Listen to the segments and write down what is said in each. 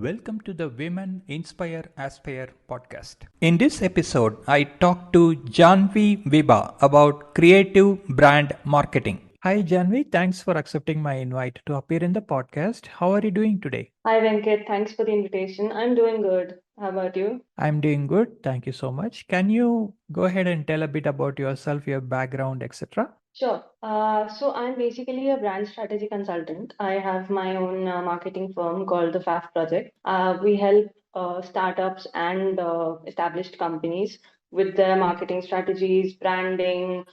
Welcome to the Women Inspire Aspire podcast. In this episode, I talk to Jahnavi Vibha about creative brand marketing. Hi, Janvi. Thanks for accepting my invite to appear in the podcast. How are you doing today? Hi Venkat, thanks for the invitation. I'm doing good. How about you? I'm doing good. Thank you so much. Can you go ahead and tell a bit about yourself, your background, etc.? Sure. So I'm basically a brand strategy consultant. I have my own marketing firm called the FAF Project. We help startups and established companies with their marketing strategies, branding,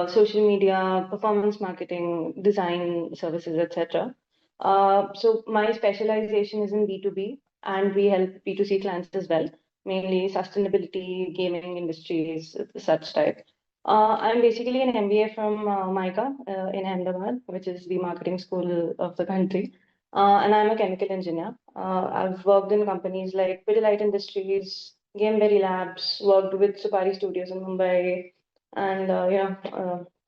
social media, performance marketing, design services, etc. So my specialization is in B2B, and we help B2C clients as well, mainly sustainability, gaming industries, such type. I'm basically an MBA from MICA in Ahmedabad, which is the marketing school of the country. And I'm a chemical engineer. I've worked in companies like Pidilite Industries, Gameberry Labs, worked with Supari Studios in Mumbai, and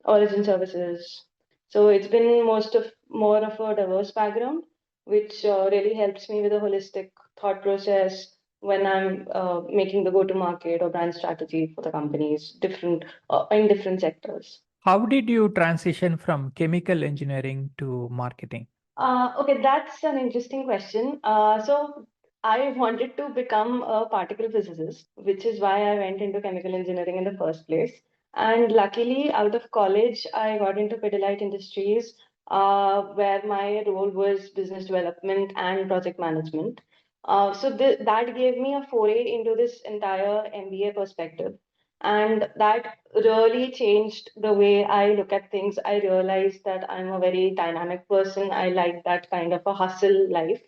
Origin Services. So it's been more of a diverse background, which really helps me with a holistic thought process when I'm making the go-to-market or brand strategy for the companies, different in different sectors. How did you transition from chemical engineering to marketing? Okay, that's an interesting question. So I wanted to become a particle physicist, which is why I went into chemical engineering in the first place. And luckily, out of college, I got into Pidilite Industries, where my role was business development and project management. So that gave me a foray into this entire MBA perspective. And that really changed the way I look at things. I realized that I'm a very dynamic person. I like that kind of a hustle life,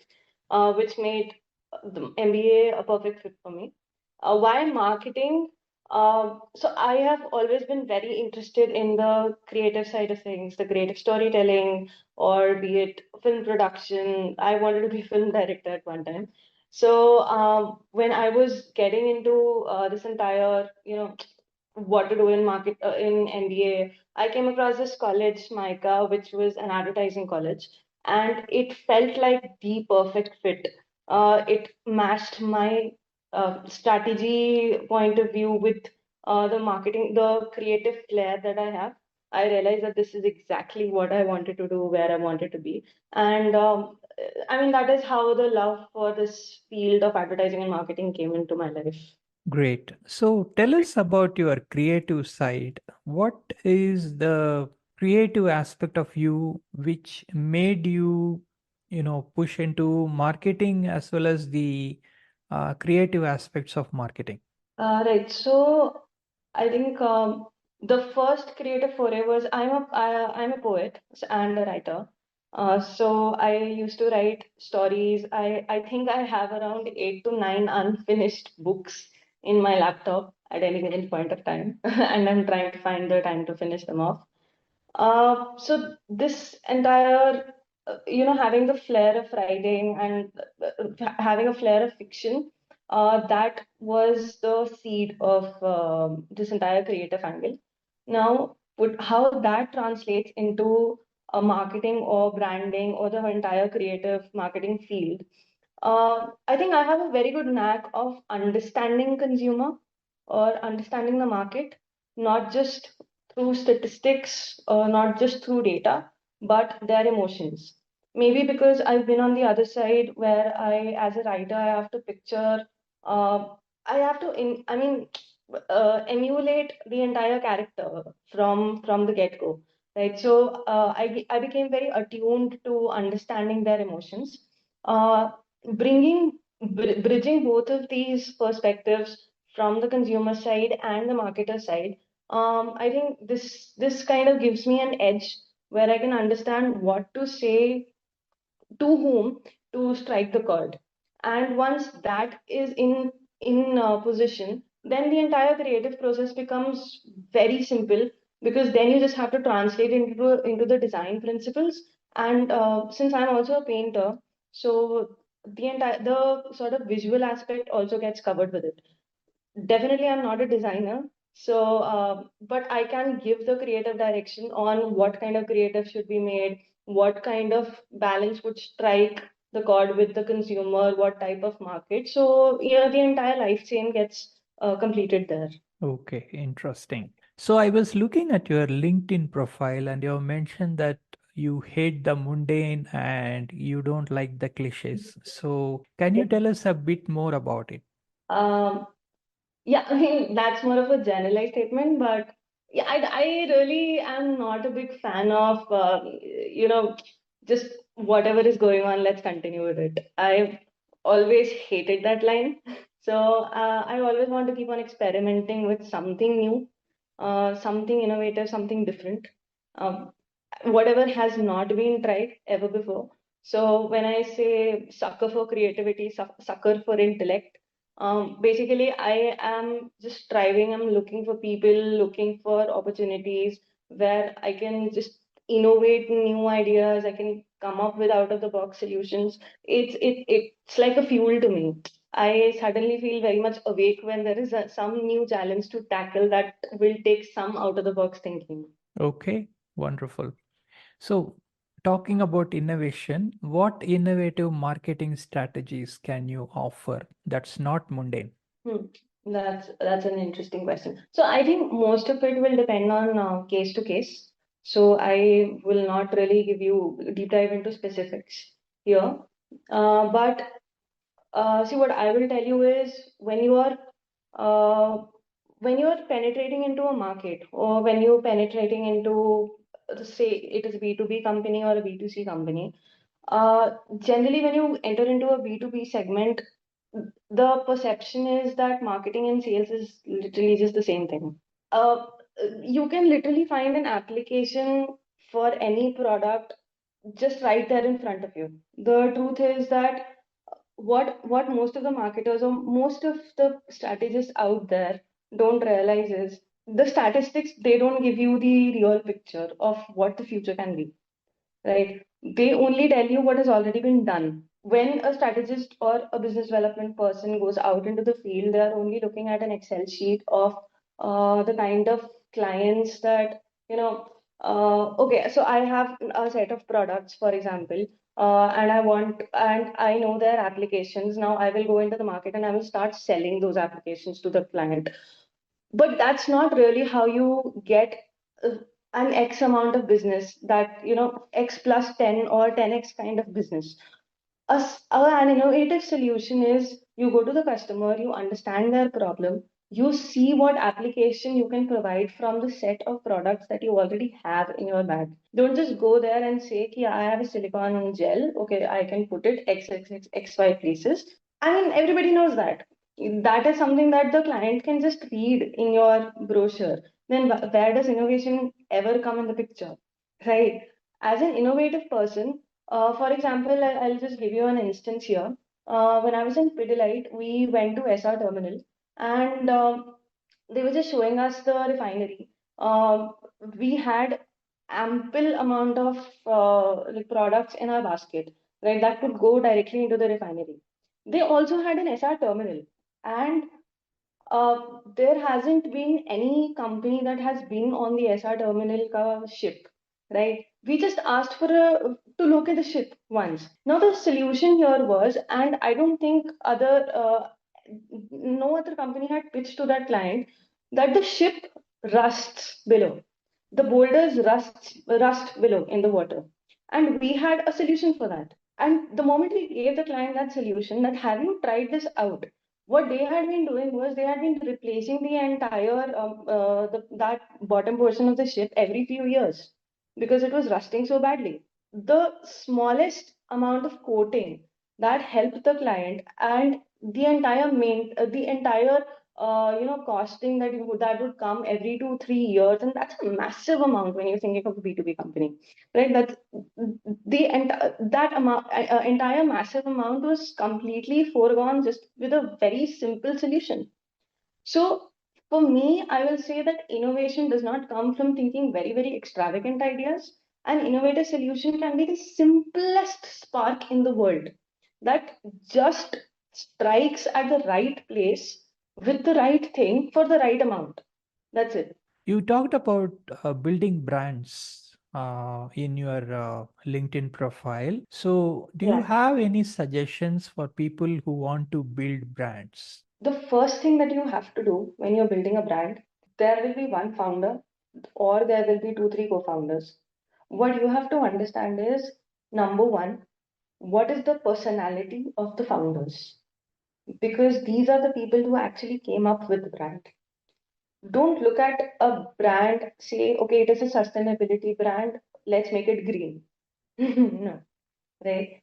which made the MBA a perfect fit for me. Why marketing? So I have always been very interested in the creative side of things, the creative storytelling, or be it film production. I wanted to be a film director at one time. So when I was getting into this entire, what to do in in MBA, I came across this college, MICA, which was an advertising college, and it felt like the perfect fit. It matched my strategy point of view with the marketing, the creative flair that I have. I realized that this is exactly what I wanted to do, where I wanted to be, and I mean that is how the love for this field of advertising and marketing came into my life. Great. So tell us about your creative side. What is the creative aspect of you which made you, push into marketing as well as the creative aspects of marketing? Right. So I think the first creative foray was I'm a poet and a writer. So I used to write stories. I think I have around 8 to 9 unfinished books in my laptop at any given point of time, and I'm trying to find the time to finish them off. So this entire, having the flair of writing and having a flair of fiction, that was the seed of this entire creative angle. Now, how that translates into marketing or branding or the entire creative marketing field, I think I have a very good knack of understanding consumer or understanding the market, not just through statistics or not just through data, but their emotions. Maybe because I've been on the other side where as a writer, I have to picture, uh, I have to, emulate the entire character from the get-go, right? So I became very attuned to understanding their emotions. Uh, bridging both of these perspectives from the consumer side and the marketer side, I think this kind of gives me an edge where I can understand what to say to whom to strike the chord. And once that is in position, then the entire creative process becomes very simple, because then you just have to translate into the design principles. And since I'm also a painter, so the sort of visual aspect also gets covered with it. Definitely, I'm not a designer, so but I can give the creative direction on what kind of creative should be made, what kind of balance would strike. the chord with the consumer, what type of market. So yeah, the entire life chain gets completed there. Okay, interesting. So I was looking at your LinkedIn profile and you have mentioned that you hate the mundane and you don't like the cliches. So can you tell us a bit more about it? Um, Yeah, I mean, that's more of a generalized statement, but yeah, I really am not a big fan of, just whatever is going on, let's continue with it. I've always hated that line. So I always want to keep on experimenting with something new, something innovative, something different. Um, Whatever has not been tried ever before. So when I say sucker for creativity, sucker for intellect, basically I am just striving. I'm looking for people, looking for opportunities where I can just innovate new ideas. I can come up with out of the box solutions. It's like a fuel to me. I suddenly feel very much awake when there is some new challenge to tackle that will take some out of the box thinking. Okay, wonderful. So, talking about innovation, what innovative marketing strategies can you offer that's not mundane? Hmm. That's an interesting question. So I think most of it will depend on case to case. So I will not really give you deep dive into specifics here. But see, what I will tell you is uh, when you are penetrating into a market, or when you're penetrating into, say it is a B2B company or a B2C company, generally, when you enter into a B2B segment, the perception is that marketing and sales is literally just the same thing. Uh, you can literally find an application for any product just right there in front of you. The truth is that what most of the marketers or most of the strategists out there don't realize is the statistics, they don't give you the real picture of what the future can be, right? They only tell you what has already been done. When a strategist or a business development person goes out into the field, they are only looking at an Excel sheet of the kind of clients that, okay, so I have a set of products, for example, and I know their applications. Now I will go into the market and I will start selling those applications to the client, but that's not really how you get uh, an x amount of business, that x plus 10 or 10x kind of business. An innovative solution is you go to the customer, you understand their problem, you see what application you can provide from the set of products that you already have in your bag. Don't just go there and say, Ki, I have a silicone gel, okay, I can put it XY places. I mean, everybody knows that. That is something that the client can just read in your brochure. Then where does innovation ever come in the picture? Right? As an innovative person, for example, I'll just give you an instance here. When I was in Pidilite, we went to SR terminal, and they were just showing us the refinery. We had ample amount of like products in our basket, right? That could go directly into the refinery. They also had an SR terminal, and there hasn't been any company that has been on the SR terminal ka ship, right? We just asked for to look at the ship once. Now the solution here was, and I don't think no other company had pitched to that client, that the ship rusts below. The boulders rust below in the water, and we had a solution for that. And the moment we gave the client that solution, that have you tried this out? What they had been doing was they had been replacing the entire that bottom portion of the ship every few years because it was rusting so badly. The smallest amount of coating that helped the client, and the entire costing that would come every 2 3 years, and that's a massive amount when you're thinking of a B2B company, right? That amount, entire massive amount was completely foregone just with a very simple solution. So for me, I will say that innovation does not come from thinking very, very extravagant ideas. An innovative solution can be the simplest spark in the world that just strikes at the right place with the right thing for the right amount. That's it. You talked about building brands. in your LinkedIn profile. So, do you Right. have any suggestions for people who want to build brands? The first thing that you have to do when you're building a brand, there will be one founder or there will be two, three co-founders. What you have to understand is number one, what is the personality of the founders? Because these are the people who actually came up with the brand. Don't look at a brand, say, okay, it is a sustainability brand, let's make it green. No, right?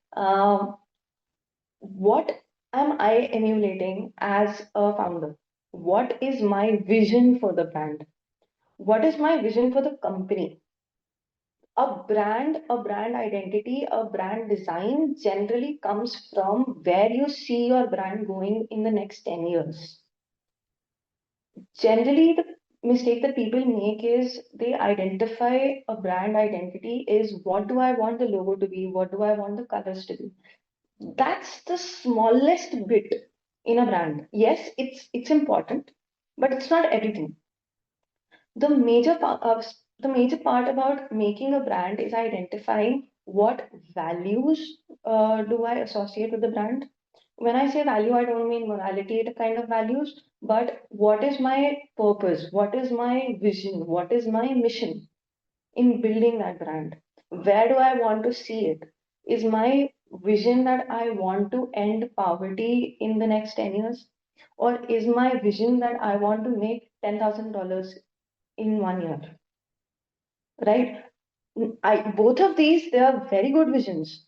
What am I emulating as a founder? What is my vision for the brand? What is my vision for the company? A brand identity, a brand design generally comes from where you see your brand going in the next 10 years. Generally, the mistake that people make is they identify a brand identity is what do I want the logo to be? What do I want the colors to be? That's the smallest bit in a brand. Yes, it's important, but it's not everything. The major part about making a brand is identifying what values do I associate with the brand. When I say value, I don't mean morality kind of values, but what is my purpose? What is my vision? What is my mission in building that brand? Where do I want to see it? Is my vision that I want to end poverty in the next 10 years? Or is my vision that I want to make $10,000 in 1 year? Right? Both of these, they are very good visions,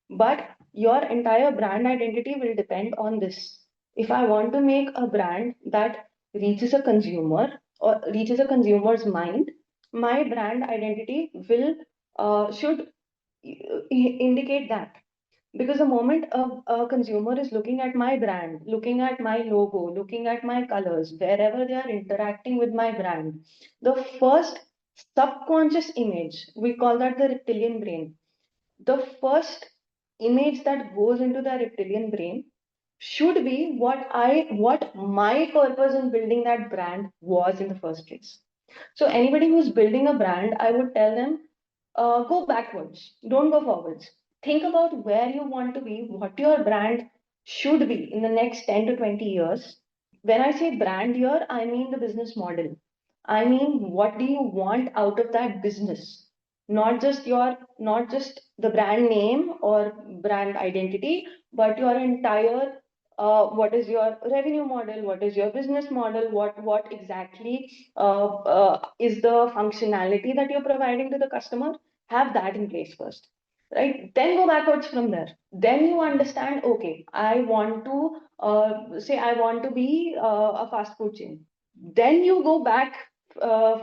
but your entire brand identity will depend on this. If I want to make a brand that reaches a consumer or reaches a consumer's mind, my brand identity will should indicate that. Because the moment a consumer is looking at my brand, looking at my logo, looking at my colors, wherever they are interacting with my brand, the first subconscious image, we call that the reptilian brain. The first image that goes into the reptilian brain should be what my purpose in building that brand was in the first place. So anybody who's building a brand, I would tell them, go backwards, don't go forwards. Think about where you want to be, what your brand should be in the next 10 to 20 years. When I say brand here, I mean the business model. I mean, what do you want out of that business? Not just the brand name or brand identity, but your entire what is your revenue model? What is your business model? What exactly is the functionality that you're providing to the customer? Have that in place first, right? Then go backwards from there. Then you understand, okay, I want to say I want to be a fast food chain. Then you go back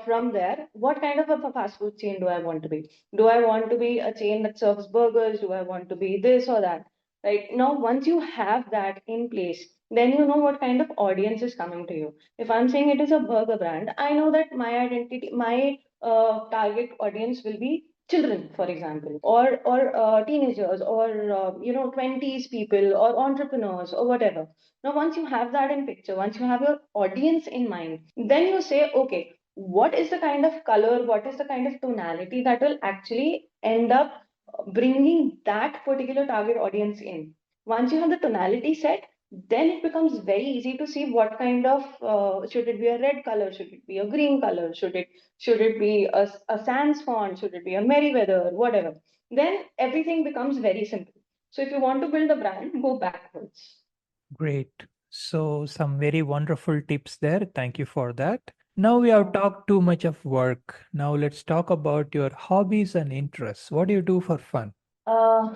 from there. What kind of a fast food chain do I want to be? Do I want to be a chain that serves burgers? Do I want to be this or that? Right now, once you have that in place, then you know what kind of audience is coming to you. If I'm saying it is a burger brand, I know that my identity, my target audience will be children, for example, or teenagers, or 20s people, or entrepreneurs, or whatever. Now, once you have that in picture, once you have your audience in mind, then you say, okay, what is the kind of color, what is the kind of tonality that will actually end up bringing that particular target audience in. Once you have the tonality set, then it becomes very easy to see what kind of should it be a red color, should it be a green color, should it be a sans font, should it be a Merryweather, whatever. Then everything becomes very simple. So if you want to build a brand, go backwards. Great. So, some very wonderful tips there. Thank you for that. Now we have talked too much of work. Now let's talk about your hobbies and interests. What do you do for fun? Uh,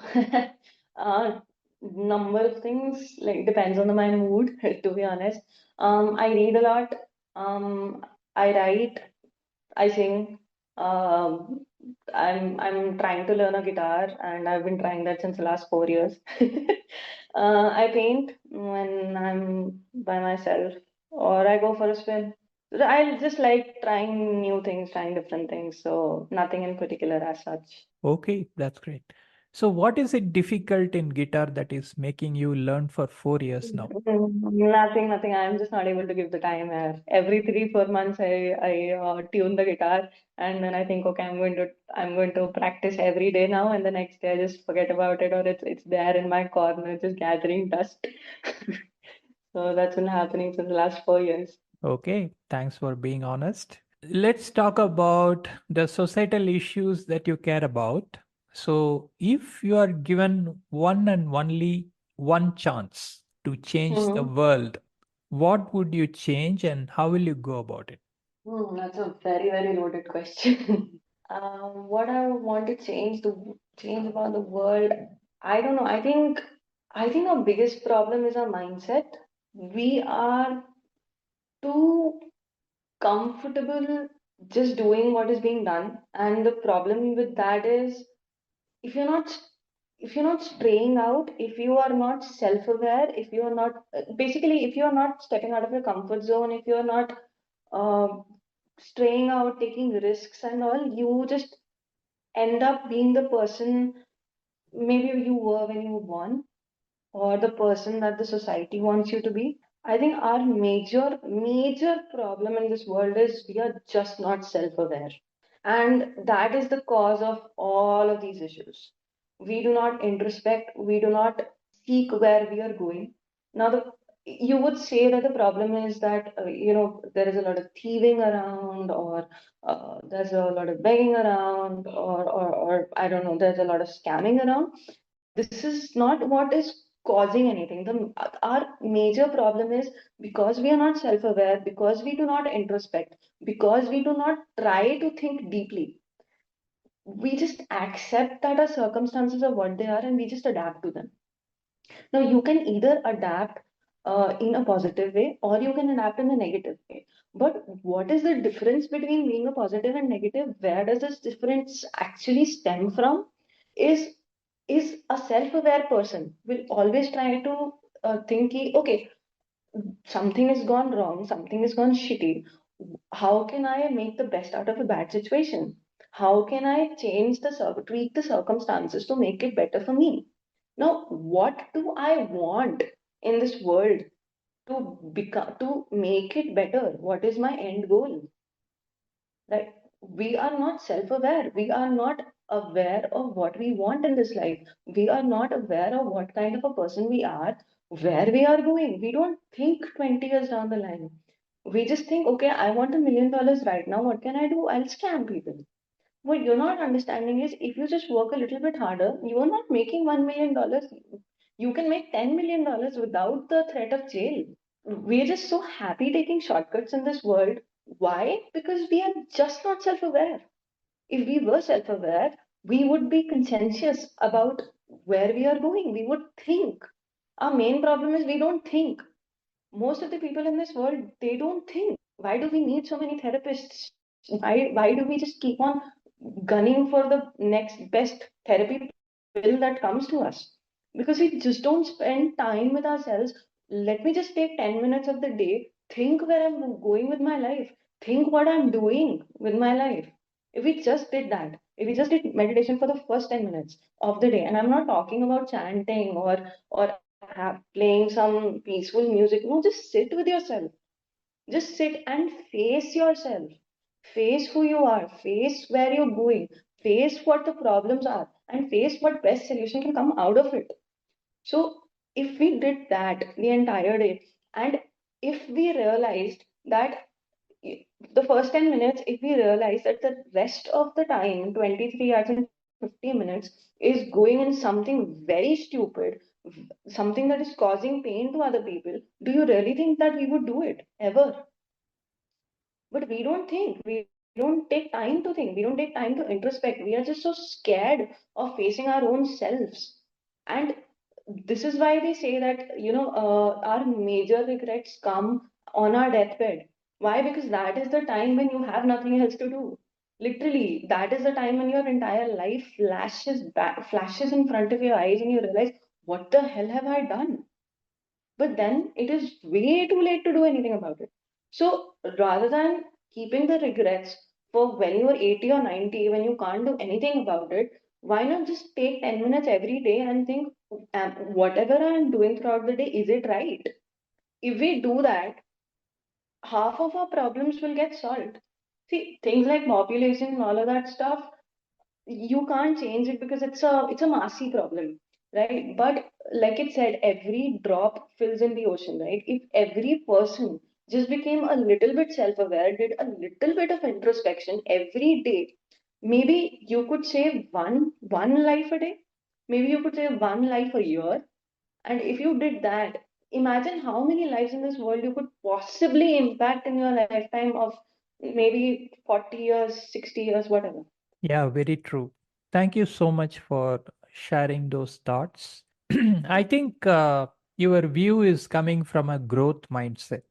uh, Number of things, like depends on my mood, to be honest. I read a lot. I write. I sing. Um, I'm trying to learn a guitar, and I've been trying that since the last 4 years. I paint when I'm by myself, or I go for a swim. I just like trying new things, trying different things. So nothing in particular as such. Okay, that's great. So, what is it difficult in guitar that is making you learn for 4 years now? Nothing. I'm just not able to give the time. Every 3 4 months, I tune the guitar, and then I think, okay, I'm going to practice every day now, and the next day I just forget about it, or it's there in my corner, just gathering dust. So that's been happening since the last 4 years. Okay, thanks for being honest. Let's talk about the societal issues that you care about. So, if you are given one and only one chance to change the Hmm. world, what would you change and how will you go about it? That's a very loaded question. What I want to change about the world, I don't know. I think our biggest problem is our mindset. We are too comfortable just doing what is being done, and the problem with that is if you're not if you're not straying out, if you are not self-aware, if you are not basically if you are not stepping out of your comfort zone, if you are not uh, straying out, taking risks and all, you just end up being the person maybe you were when you were born, or the person that the society wants you to be. I think our major problem in this world is we are just not self-aware. And that is the cause of all of these issues. We do not introspect, we do not seek where we are going. Now, you would say that the problem is that, there is a lot of thieving around, or there's a lot of begging around, or I don't know, there's a lot of scamming around. This is not what is causing anything. Our major problem is because we are not self-aware, because we do not introspect, because we do not try to think deeply. We just accept that our circumstances are what they are and we just adapt to them. Now, you can either adapt in a positive way or you can adapt in a negative way. But what is the difference between being a positive and negative? Where does this difference actually stem from? Is is a self-aware person will always try to think, okay, something has gone wrong, something has gone shitty. How can I make the best out of a bad situation? How can I tweak the circumstances to make it better for me? Now, what do I want in this world to make it better? What is my end goal? Right? We are not self-aware. We are not aware of what we want in this life. We are not aware of what kind of a person we are, where we are going. We don't think 20 years down the line. We just think, okay, I want $1 million right now. What can I do? I'll scam people. What you're not understanding is if you just work a little bit harder, you are not making $1 million. You can make $10 million without the threat of jail. We're just so happy taking shortcuts in this world. Why? Because we are just not self aware. If we were self aware, we would be conscientious about where we are going. We would think. Our main problem is we don't think. Most of the people in this world, they don't think. Why do we need so many therapists? Why do we just keep on gunning for the next best therapy pill that comes to us? Because we just don't spend time with ourselves. Let me just take 10 minutes of the day, think where I'm going with my life, think what I'm doing with my life. If we just did that, if we just did meditation for the first 10 minutes of the day, and I'm not talking about chanting or playing some peaceful music. No, just sit with yourself. Just sit and face yourself. Face who you are. Face where you're going. Face what the problems are. And face what best solution can come out of it. So, if we did that the entire day, and if we realized that the first 10 minutes, if we realize that the rest of the time, 23 hours and 50 minutes, is going in something very stupid, something that is causing pain to other people, do you really think that we would do it ever? But we don't think. We don't take time to think. We don't take time to introspect. We are just so scared of facing our own selves. And this is why they say that, our major regrets come on our deathbed. Why? Because that is the time when you have nothing else to do. Literally, that is the time when your entire life flashes in front of your eyes, and you realize, what the hell have I done? But then it is way too late to do anything about it. So rather than keeping the regrets for when you're 80 or 90, when you can't do anything about it, Why not just take 10 minutes every day and think, whatever I'm doing throughout the day, is it right? If we do that, half of our problems will get solved. See, things like population and all of that stuff, you can't change it because it's a massy problem, right? But like it said, every drop fills in the ocean, right? If every person just became a little bit self-aware, did a little bit of introspection every day, maybe you could save one life a day, maybe you could save one life a year. And if you did that, imagine how many lives in this world you could possibly impact in your lifetime of maybe 40 years, 60 years, whatever. Yeah, very true. Thank you so much for sharing those thoughts. I think your view is coming from a growth mindset.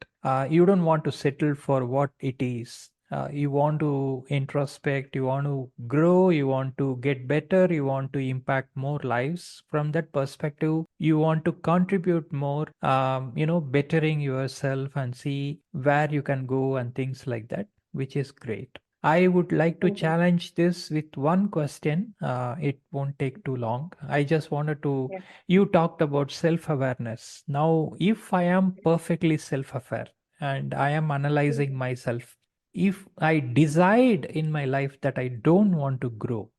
You don't want to settle for what it is. You want to introspect, you want to grow, you want to get better, you want to impact more lives. From that perspective, you want to contribute more, bettering yourself and see where you can go and things like that, which is great. I would like to Mhm. challenge this with one question. It won't take too long. I just wanted to, Yeah. you talked about self awareness. Now, if I am perfectly self aware and I am analyzing myself, if I decide in my life that I don't want to grow,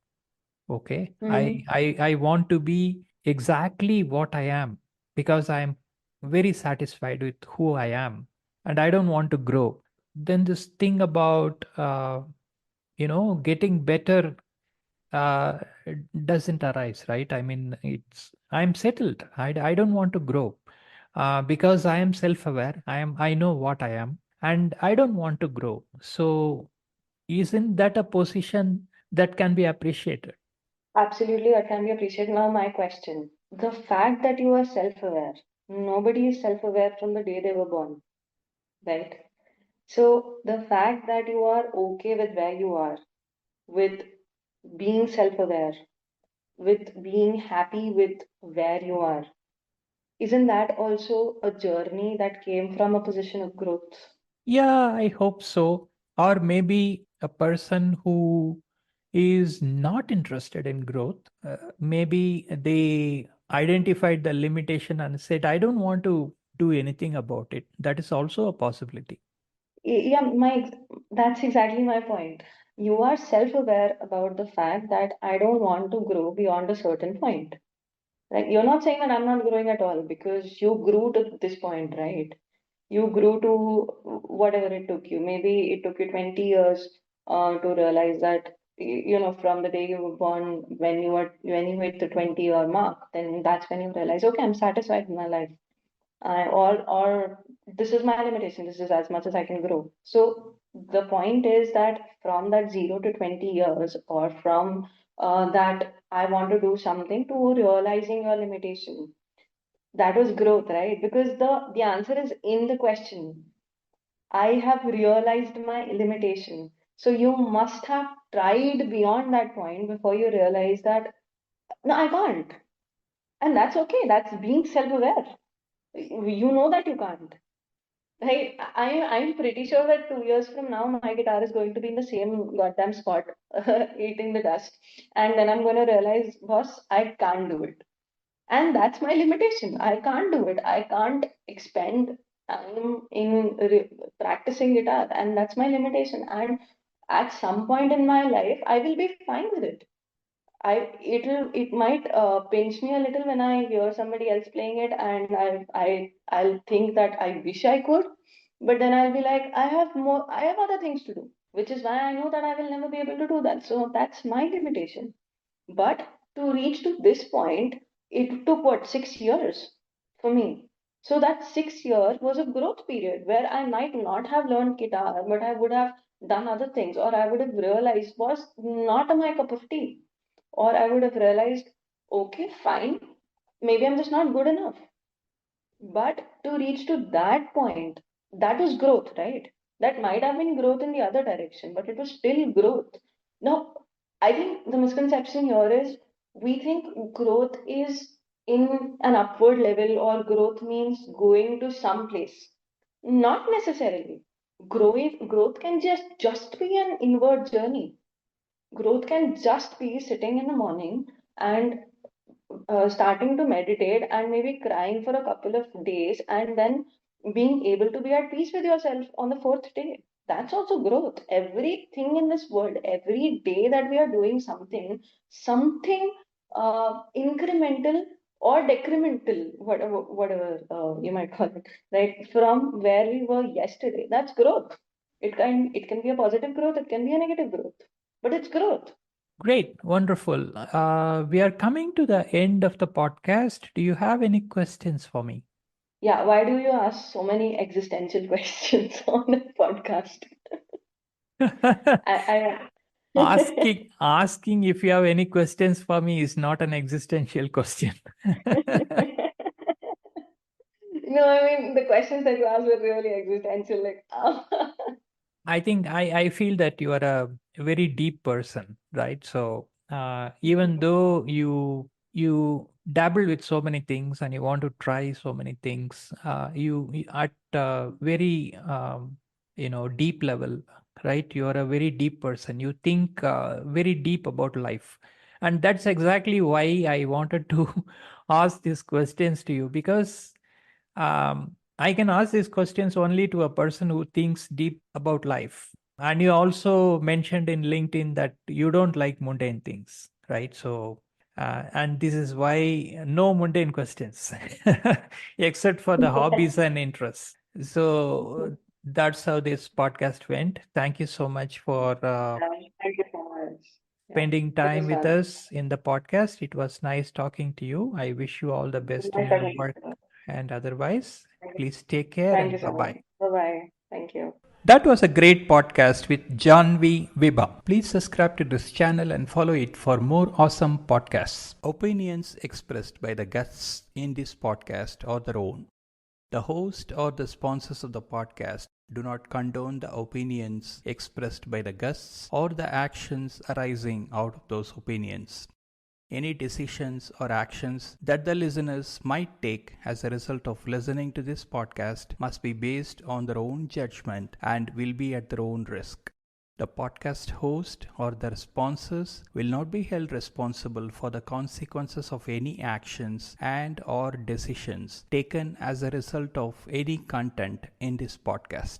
okay, Mhm. I want to be exactly what I am because I am very satisfied with who I am and I don't want to grow. Then this thing about getting better uh, doesn't arise, right? I mean, I'm settled. I don't want to grow because I am self-aware. I know what I am and I don't want to grow. So isn't that a position that can be appreciated? Absolutely, that can be appreciated. Now, my question, the fact that you are self aware, nobody is self aware from the day they were born, right? So, the fact that you are okay with where you are, with being self aware, with being happy with where you are, isn't that also a journey that came from a position of growth? Yeah, I hope so. Or maybe a person who is not interested in growth, maybe they identified the limitation and said, I don't want to do anything about it. That is also a possibility. Yeah, that's exactly my point. You are self-aware about the fact that I don't want to grow beyond a certain point. Like you're not saying that I'm not growing at all because you grew to this point, right? You grew to whatever it took you. Maybe it took you 20 years to realize that from the day you were born, when you hit the 20-year mark, then that's when you realize, okay, I'm satisfied with my life. Or this is my limitation. This is as much as I can grow. So the point is that from that 0 to 20 years, or from that I want to do something to realizing your limitation, that was growth, right? Because the answer is in the question. I have realized my limitation. So you must have tried beyond that point before you realize that no, I can't, and that's okay. That's being self-aware. You know that you can't. Right, I'm pretty sure that 2 years from now, my guitar is going to be in the same goddamn spot, eating the dust, and then I'm going to realize, boss, I can't do it, and that's my limitation. I can't do it. I can't expend time in practicing guitar, and that's my limitation. And at some point in my life, I will be fine with it. It might pinch me a little when I hear somebody else playing it, and I'll think that I wish I could, but then I'll be like, I have other things to do, which is why I know that I will never be able to do that. So that's my limitation. But to reach to this point, it took what, 6 years for me. So that 6 years was a growth period where I might not have learned guitar, but I would have done other things, or I would have realized was not my cup of tea, or I would have realized, okay, fine, maybe I'm just not good enough. But to reach to that point, that was growth, right? That might have been growth in the other direction, but it was still growth. Now, I think the misconception here is we think growth is in an upward level, or growth means going to some place. Not necessarily. Growth can just be an inward journey. Growth can just be sitting in the morning and starting to meditate and maybe crying for a couple of days and then being able to be at peace with yourself on the fourth day. That's also growth. Everything in this world, every day that we are doing something incremental or decremental, whatever you might call it, right? From where we were yesterday, that's growth. It can be a positive growth, it can be a negative growth, but it's growth. Great, wonderful. We are coming to the end of the podcast. Do you have any questions for me? Yeah, why do you ask so many existential questions on a podcast? I Asking if you have any questions for me is not an existential question. No, I mean the questions that you asked were really existential. Like, I think I feel that you are a very deep person, right? So even though you dabble with so many things and you want to try so many things, you at a very deep level, right? You are a very deep person. You think very deep about life, and that's exactly why I wanted to ask these questions to you because I can ask these questions only to a person who thinks deep about life. And you also mentioned in LinkedIn that you don't like mundane things, right? So, and this is why no mundane questions, except for the hobbies and interests. So that's how this podcast went. Thank you so much for thank you so much. Yeah, spending it time was with fun. us in the podcast. It was nice talking to you. I wish you all the best in Nice your talking work to you. and otherwise. Thank you. Please take care Thank you and bye so much. bye. Bye bye. Thank you. That was a great podcast with Jahnavi Vibha. Please subscribe to this channel and follow it for more awesome podcasts. Opinions expressed by the guests in this podcast are their own. The host or the sponsors of the podcast do not condone the opinions expressed by the guests or the actions arising out of those opinions. Any decisions or actions that the listeners might take as a result of listening to this podcast must be based on their own judgment and will be at their own risk. The podcast host or their sponsors will not be held responsible for the consequences of any actions and or decisions taken as a result of any content in this podcast.